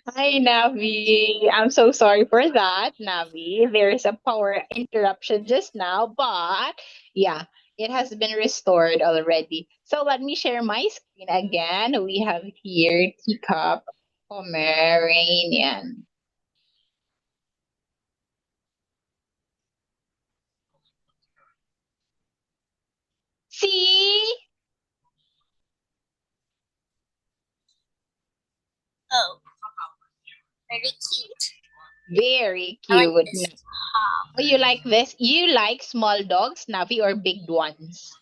Hi, Navi. I'm so sorry for that, Navi. There's a power interruption just now, but yeah, it has been restored already. So let me share my screen again. We have here teacup Pomeranian. See? Oh, very cute. Very I like cute. this. Oh, you like this? You like small dogs, Navi, or big ones?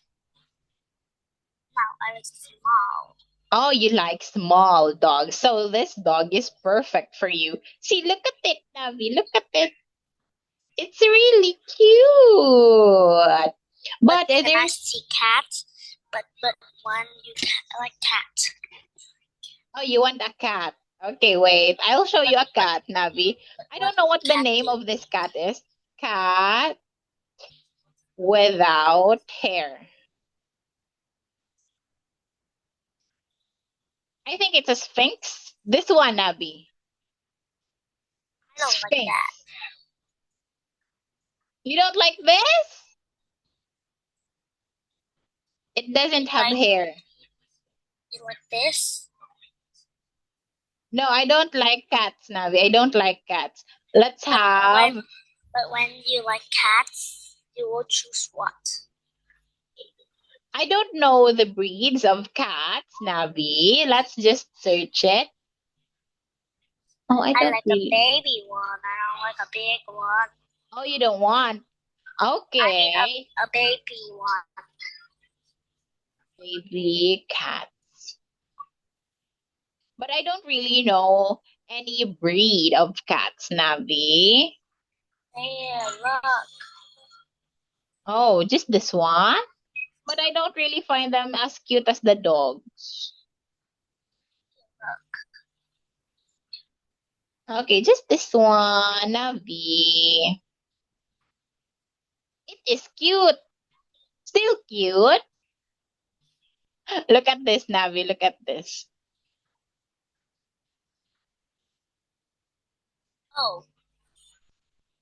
Now I like small. Oh, you like small dogs. So this dog is perfect for you. See, look at it, Navi. Look at it. It's really cute. But But can I there's, see cat? But when I like cat. oh, you want a cat. Okay, wait. I'll show you a cat, Navi. But I what don't know what the cat name do? of this cat is. Cat without hair. I think it's a sphinx. This one, Navi. I don't like that. Sphinx. You don't like this? It doesn't You have like hair. you like this? No, I don't like cats, Navi. I don't like cats. Let's But when have, but when you like cats, you will choose what? I don't know the breeds of cats, Navi. Let's just search it. Oh, I I don't like a really. baby one. I don't like a big one. Oh, you don't want. I need Okay. a baby one. Baby cats. But I don't really know any breed of cats, Navi. There, look. Oh, just this one? But I don't really find them as cute as the dogs. Okay, just this one, Navi. It is cute. Still cute. Look at this, Navi. Look at this. Oh,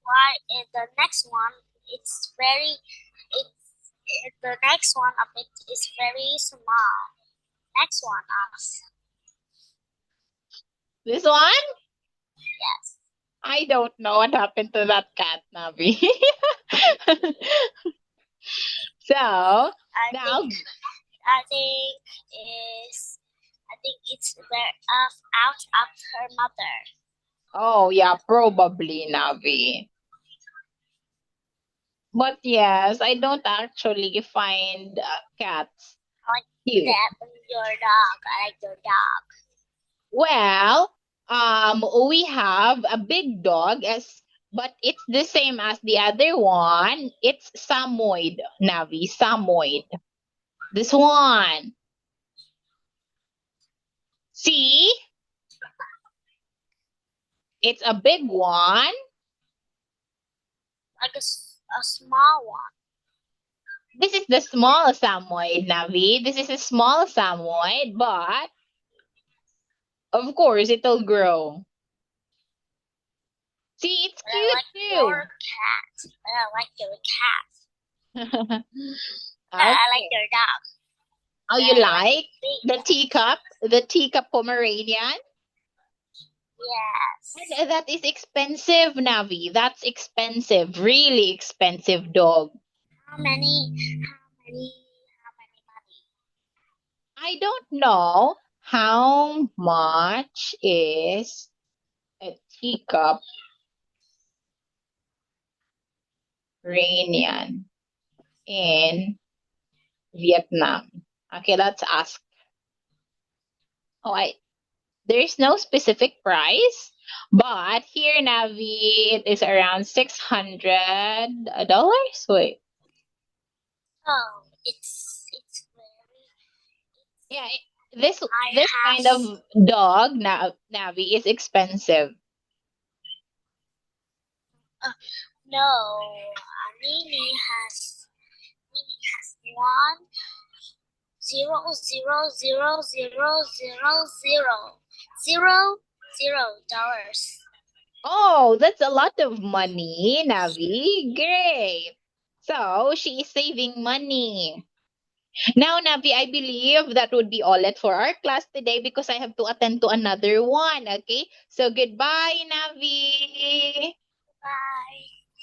why in the next one it's very the next one of it is very small. Next one us. This one? Yes. I don't know what happened to that cat, Navi. So I now, think I think is I think it's very out of her mother. oh yeah, probably Navi. But yes, I don't actually find cats I like cute. that your dog. I like your dog. Well, we have a big dog as, but it's the same as the other one. It's Samoyed, Navi, Samoyed. This one. See? It's a big one. Like a small one. This is the small Samoyed, Navi. This is a small Samoyed, but of course it'll grow. See, it's But I cute like your too. cat. But I like your cat. But I like Okay. your dog. Oh, But you I like like big dogs. the teacup Pomeranian? Yes. And that is expensive, Navi. That's expensive, really expensive dog. How many? How many? How many money? I don't know how much is a teacup Pomeranian in Vietnam. Okay, let's ask. Oh, there's no specific price, but here Navi it is around $600. Wait, Oh, it's very. yeah, this I this kind have. of dog Navi is expensive. No. Nini has one zero zero zero zero zero zero zero. $0. Oh, that's a lot of money, Navi. Great. So she is saving money. Now, Navi, I believe that would be all it for our class today because I have to attend to another one. Okay. So goodbye, Navi. Bye.